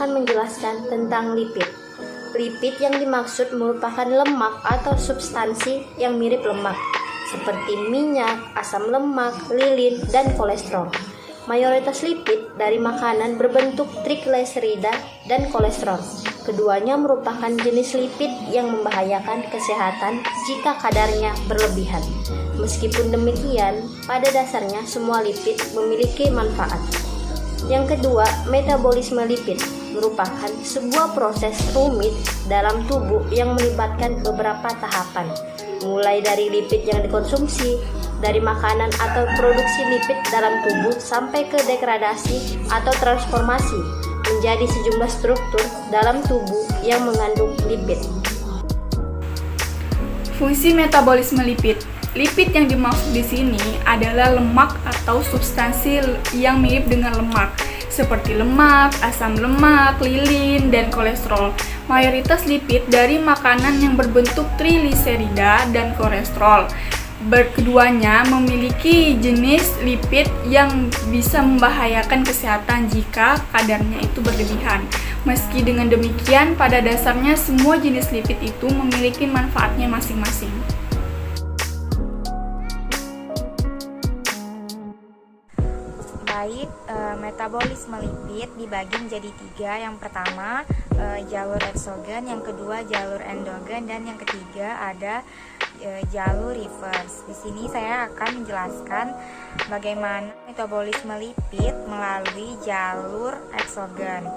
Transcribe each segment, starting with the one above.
akan menjelaskan tentang lipid. Lipid yang dimaksud merupakan lemak atau substansi yang mirip lemak, seperti minyak, asam lemak, lilin, dan kolesterol. Mayoritas lipid dari makanan berbentuk trigliserida dan kolesterol. Keduanya merupakan jenis lipid yang membahayakan kesehatan jika kadarnya berlebihan. Meskipun demikian, pada dasarnya semua lipid memiliki manfaat. Yang kedua, metabolisme lipid merupakan sebuah proses rumit dalam tubuh yang melibatkan beberapa tahapan, mulai dari lipid yang dikonsumsi dari makanan atau produksi lipid dalam tubuh sampai ke degradasi atau transformasi menjadi sejumlah struktur dalam tubuh yang mengandung lipid. Fungsi metabolisme lipid. Lipid yang dimaksud di sini adalah lemak atau substansi yang mirip dengan lemak, seperti lemak, asam lemak, lilin, dan kolesterol. Mayoritas lipid dari makanan yang berbentuk trigliserida dan kolesterol. Keduanya memiliki jenis lipid yang bisa membahayakan kesehatan jika kadarnya itu berlebihan. Meski dengan demikian, pada dasarnya semua jenis lipid itu memiliki manfaatnya masing-masing. Baik, metabolisme lipid dibagi menjadi 3. Yang pertama, jalur eksogen, yang kedua jalur endogen, dan yang ketiga ada jalur reverse. Di sini saya akan menjelaskan bagaimana metabolisme lipid melalui jalur eksogen.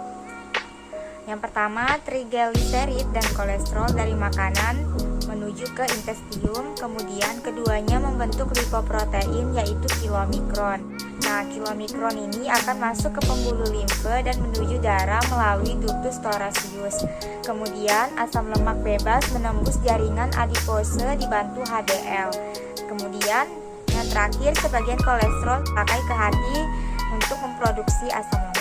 Yang pertama, trigliserid dan kolesterol dari makanan menuju ke intestinum, kemudian keduanya membentuk lipoprotein yaitu kilomikron. Nah, kilomikron ini akan masuk ke pembuluh limfe dan menuju darah melalui ductus thoracius. Kemudian asam lemak bebas menembus jaringan adipose dibantu HDL. Kemudian yang terakhir, sebagian kolesterol pakai ke hati untuk memproduksi asam lemak.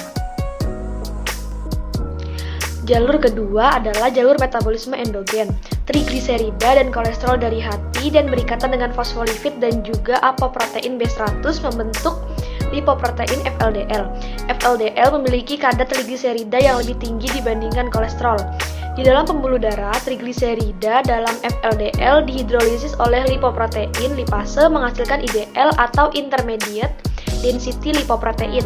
Jalur kedua adalah jalur metabolisme endogen. Trigliserida dan kolesterol dari hati dan berikatan dengan fosfolipid dan juga apoprotein B100 membentuk lipoprotein FLDL. FLDL memiliki kadar trigliserida yang lebih tinggi dibandingkan kolesterol. Di dalam pembuluh darah, trigliserida dalam FLDL dihidrolisis oleh lipoprotein lipase menghasilkan IDL atau intermediate density lipoprotein.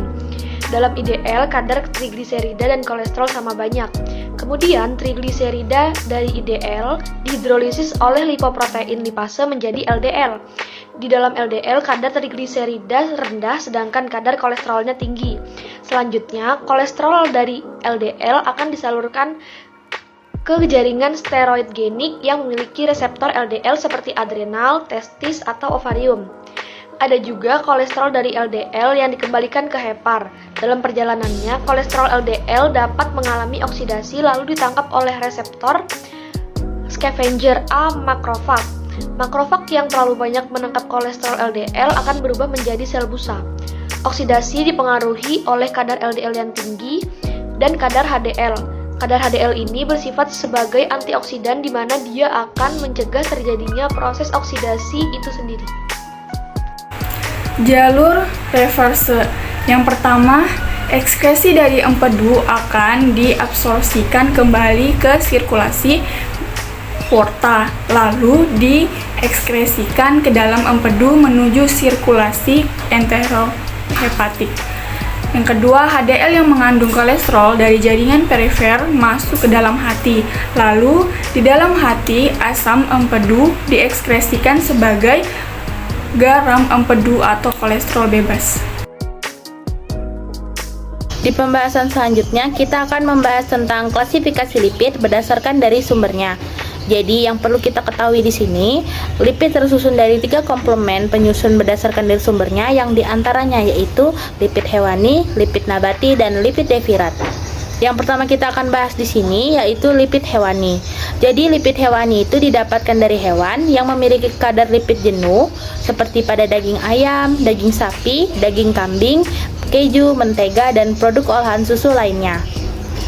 Dalam IDL, kadar trigliserida dan kolesterol sama banyak. Kemudian, trigliserida dari IDL dihidrolisis oleh lipoprotein lipase menjadi LDL. Di dalam LDL, kadar trigliserida rendah sedangkan kadar kolesterolnya tinggi. Selanjutnya, kolesterol dari LDL akan disalurkan ke jaringan steroid genik yang memiliki reseptor LDL seperti adrenal, testis, atau ovarium. Ada juga kolesterol dari LDL yang dikembalikan ke hepar. Dalam perjalanannya, kolesterol LDL dapat mengalami oksidasi lalu ditangkap oleh reseptor scavenger A makrofag. Makrofag yang terlalu banyak menangkap kolesterol LDL akan berubah menjadi sel busa. Oksidasi dipengaruhi oleh kadar LDL yang tinggi dan kadar HDL. Kadar HDL ini bersifat sebagai antioksidan di mana dia akan mencegah terjadinya proses oksidasi itu sendiri. Jalur reverse. Yang pertama, ekskresi dari empedu akan diabsorpsikan kembali ke sirkulasi porta, lalu diekskresikan ke dalam empedu menuju sirkulasi enterohepatik. Yang kedua, HDL yang mengandung kolesterol dari jaringan perifer masuk ke dalam hati. Lalu, di dalam hati, asam empedu diekskresikan sebagai garam empedu atau kolesterol bebas. Di pembahasan selanjutnya, kita akan membahas tentang klasifikasi lipid berdasarkan dari sumbernya. Jadi, yang perlu kita ketahui di sini, lipid tersusun dari 3 komplemen penyusun berdasarkan dari sumbernya, yang diantaranya yaitu lipid hewani, lipid nabati, dan lipid devirat. Yang pertama kita akan bahas di sini yaitu lipid hewani. Jadi lipid hewani itu didapatkan dari hewan yang memiliki kadar lipid jenuh seperti pada daging ayam, daging sapi, daging kambing, keju, mentega, dan produk olahan susu lainnya.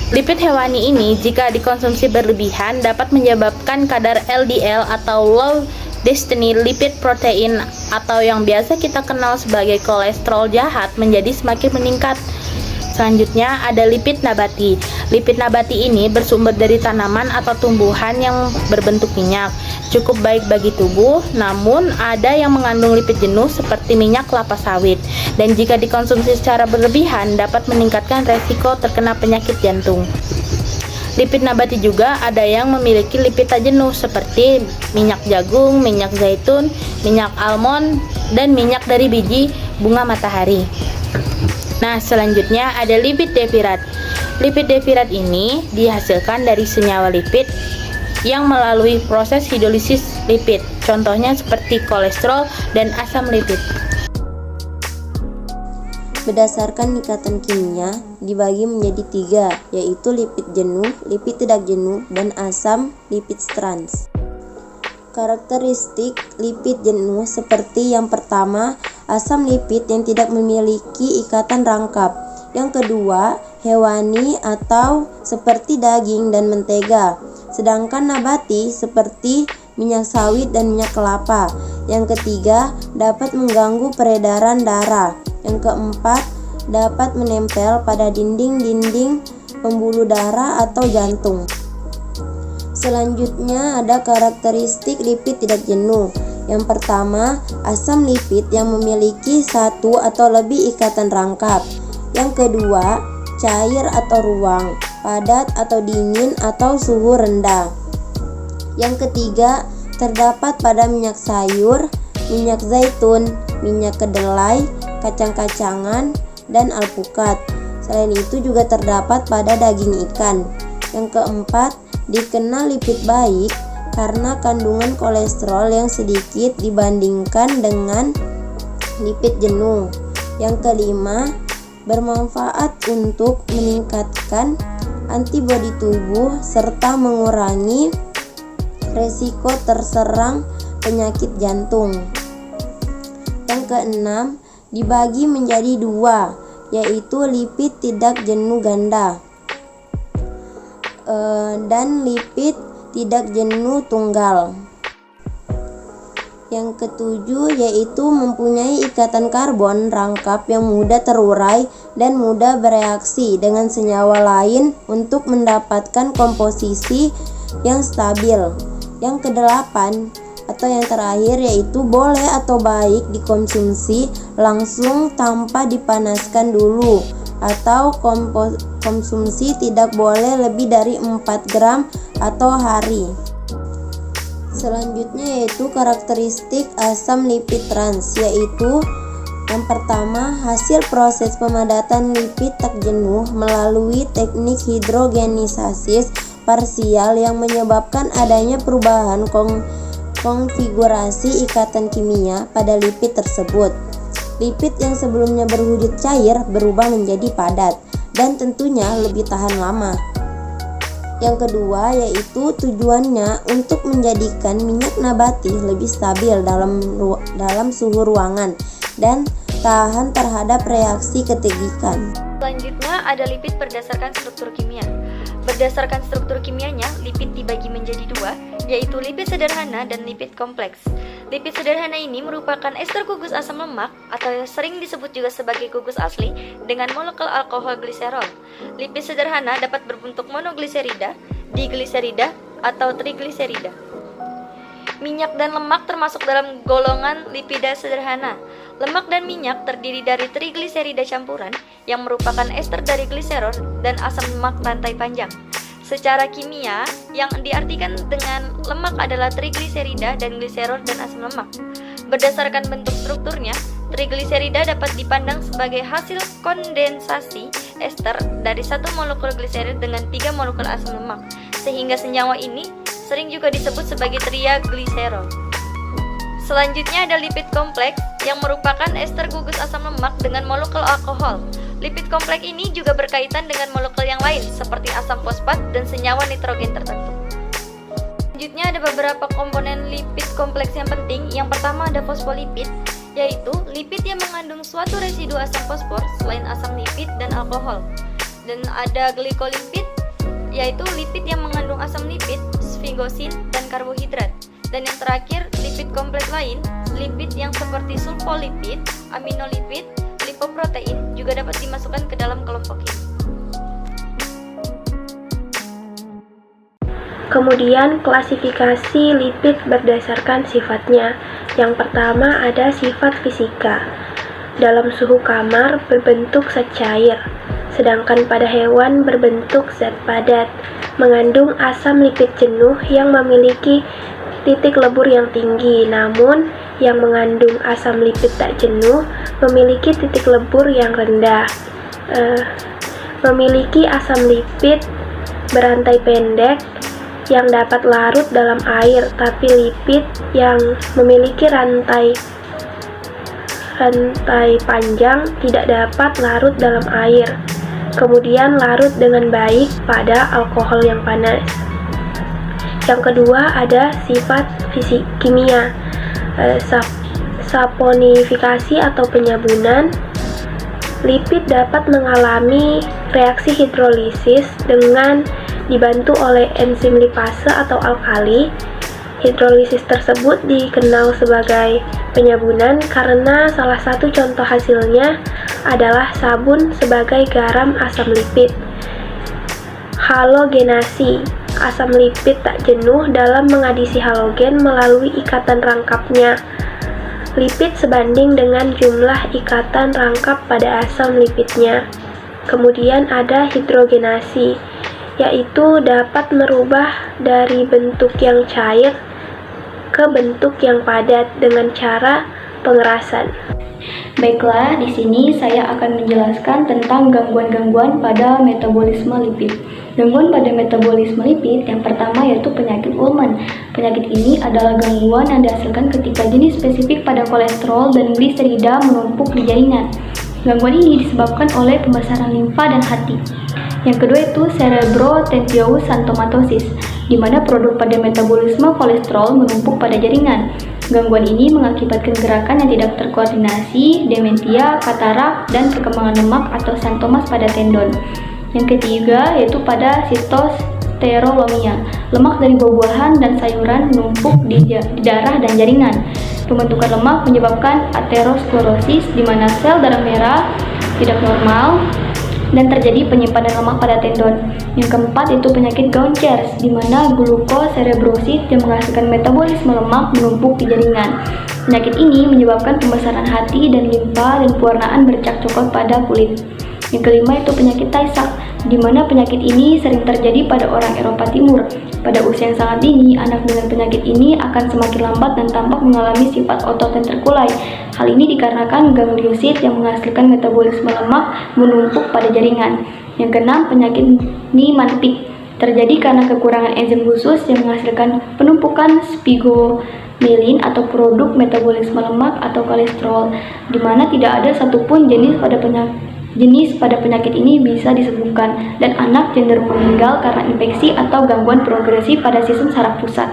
Lipid hewani ini jika dikonsumsi berlebihan dapat menyebabkan kadar LDL atau low density lipid protein atau yang biasa kita kenal sebagai kolesterol jahat menjadi semakin meningkat. Selanjutnya ada lipid nabati. Lipid nabati ini bersumber dari tanaman atau tumbuhan yang berbentuk minyak. Cukup baik bagi tubuh, namun ada yang mengandung lipid jenuh seperti minyak kelapa sawit. Dan jika dikonsumsi secara berlebihan dapat meningkatkan resiko terkena penyakit jantung. Lipid nabati juga ada yang memiliki lipid tak jenuh seperti minyak jagung, minyak zaitun, minyak almond, dan minyak dari biji bunga matahari. Nah, selanjutnya ada lipid devirat. Lipid devirat ini dihasilkan dari senyawa lipid yang melalui proses hidrolisis lipid. Contohnya seperti kolesterol dan asam lipid. Berdasarkan ikatan kimia dibagi menjadi 3, yaitu lipid jenuh, lipid tidak jenuh, dan asam lipid trans. Karakteristik lipid jenuh seperti yang pertama, asam lipid yang tidak memiliki ikatan rangkap. Yang kedua, hewani atau seperti daging dan mentega. Sedangkan nabati seperti minyak sawit dan minyak kelapa. Yang ketiga, dapat mengganggu peredaran darah. Yang keempat, dapat menempel pada dinding-dinding pembuluh darah atau jantung. Selanjutnya ada karakteristik lipid tidak jenuh. Yang pertama, asam lipid yang memiliki satu atau lebih ikatan rangkap. Yang kedua, cair atau ruang, padat atau dingin atau suhu rendah. Yang ketiga, terdapat pada minyak sayur, minyak zaitun, minyak kedelai, kacang-kacangan, dan alpukat. Selain itu juga terdapat pada daging ikan. Yang keempat, dikenal lipid baik karena kandungan kolesterol yang sedikit dibandingkan dengan lipid jenuh. Yang kelima, bermanfaat untuk meningkatkan antibodi tubuh serta mengurangi resiko terserang penyakit jantung. Yang keenam, dibagi menjadi 2, yaitu lipid tidak jenuh ganda dan lipid tidak jenuh tunggal. Yang ketujuh yaitu mempunyai ikatan karbon rangkap yang mudah terurai dan mudah bereaksi dengan senyawa lain untuk mendapatkan komposisi yang stabil. Yang kedelapan atau yang terakhir yaitu boleh atau baik dikonsumsi langsung tanpa dipanaskan dulu, atau konsumsi tidak boleh lebih dari 4 gram atau hari. Selanjutnya yaitu karakteristik asam lipid trans, yaitu yang pertama, hasil proses pemadatan lipid tak jenuh melalui teknik hidrogenisasi parsial yang menyebabkan adanya perubahan konfigurasi ikatan kimia pada lipid tersebut. Lipid yang sebelumnya berwujud cair berubah menjadi padat dan tentunya lebih tahan lama. Yang kedua yaitu tujuannya untuk menjadikan minyak nabati lebih stabil dalam suhu ruangan dan tahan terhadap reaksi ketegikan. Selanjutnya ada lipid berdasarkan struktur kimia. Berdasarkan struktur kimianya, lipid dibagi menjadi 2, yaitu lipid sederhana dan lipid kompleks. Lipid sederhana ini merupakan ester gugus asam lemak atau sering disebut juga sebagai gugus asli dengan molekul alkohol gliserol. Lipid sederhana dapat berbentuk monogliserida, digliserida, atau trigliserida. Minyak dan lemak termasuk dalam golongan lipida sederhana. Lemak dan minyak terdiri dari trigliserida campuran yang merupakan ester dari gliserol dan asam lemak rantai panjang. Secara kimia, yang diartikan dengan lemak adalah trigliserida dan gliserol dan asam lemak. Berdasarkan bentuk strukturnya, trigliserida dapat dipandang sebagai hasil kondensasi ester dari satu molekul gliserol dengan 3 molekul asam lemak, sehingga senyawa ini sering juga disebut sebagai triagliserol. Selanjutnya ada lipid kompleks yang merupakan ester gugus asam lemak dengan molekul alkohol. Lipid kompleks ini juga berkaitan dengan molekul yang lain seperti asam fosfat dan senyawa nitrogen tertentu. Selanjutnya ada beberapa komponen lipid kompleks yang penting. Yang pertama ada fosfolipid, yaitu lipid yang mengandung suatu residu asam fosfor selain asam lipid dan alkohol. Dan ada glikolipid, yaitu lipid yang mengandung asam lipid, sfigosin, dan karbohidrat. Dan yang terakhir, lipid kompleks lain, lipid yang seperti sulfolipid, aminolipid, lipoprotein juga dapat dimasukkan ke dalam kelompok ini. Kemudian klasifikasi lipid berdasarkan sifatnya. Yang pertama ada sifat fisika. Dalam suhu kamar berbentuk zat cair, sedangkan pada hewan berbentuk zat padat, mengandung asam lipid jenuh yang memiliki titik lebur yang tinggi. Namun, yang mengandung asam lipid tak jenuh memiliki titik lebur yang rendah. Memiliki asam lipid berantai pendek yang dapat larut dalam air, tapi lipid yang memiliki rantai panjang tidak dapat larut dalam air, kemudian larut dengan baik pada alkohol yang panas. Yang kedua ada sifat fisik kimia, saponifikasi atau penyabunan. Lipid dapat mengalami reaksi hidrolisis dengan dibantu oleh enzim lipase atau alkali. Hidrolisis tersebut dikenal sebagai penyabunan karena salah satu contoh hasilnya adalah sabun sebagai garam asam lipid. Halogenasi, asam lipid tak jenuh dalam mengadisi halogen melalui ikatan rangkapnya. Lipid sebanding dengan jumlah ikatan rangkap pada asam lipidnya. Kemudian ada hidrogenasi, yaitu dapat merubah dari bentuk yang cair ke bentuk yang padat dengan cara pengerasan. Baiklah, di sini saya akan menjelaskan tentang gangguan-gangguan pada metabolisme lipid. Gangguan pada metabolisme lipid yang pertama yaitu penyakit Ullmann. Penyakit ini adalah gangguan yang dihasilkan ketika jenis spesifik pada kolesterol dan gliserida menumpuk di jaringan. Gangguan ini disebabkan oleh pembesaran limfa dan hati. Yang kedua itu cerebrotendious xanthomatosis, di mana produk pada metabolisme kolesterol menumpuk pada jaringan. Gangguan ini mengakibatkan gerakan yang tidak terkoordinasi, dementia, katarak, dan perkembangan lemak atau xanthomas pada tendon. Yang ketiga yaitu pada sistosterolomia, lemak dari buah-buahan dan sayuran menumpuk di darah dan jaringan. Pembentukan lemak menyebabkan aterosklerosis, di mana sel darah merah tidak normal dan terjadi penyimpanan lemak pada tendon. Yang keempat itu penyakit Gauchers, di mana glukocerebrosis yang menghasilkan metabolisme lemak menumpuk di jaringan. Penyakit ini menyebabkan pembesaran hati dan limfa dan pewarnaan bercak coklat pada kulit. Yang kelima itu penyakit Tay Sachs, di mana penyakit ini sering terjadi pada orang Eropa Timur. Pada usia yang sangat dini, anak dengan penyakit ini akan semakin lambat dan tampak mengalami sifat otot yang terkulai. Hal ini dikarenakan gangliosit yang menghasilkan metabolisme lemak menumpuk pada jaringan. Yang keenam, penyakit Niemann-Pick terjadi karena kekurangan enzim khusus yang menghasilkan penumpukan sphingomyelin atau produk metabolisme lemak atau kolesterol, di mana tidak ada satupun jenis pada penyakit ini bisa disembuhkan, dan anak cenderung meninggal karena infeksi atau gangguan progresif pada sistem saraf pusat.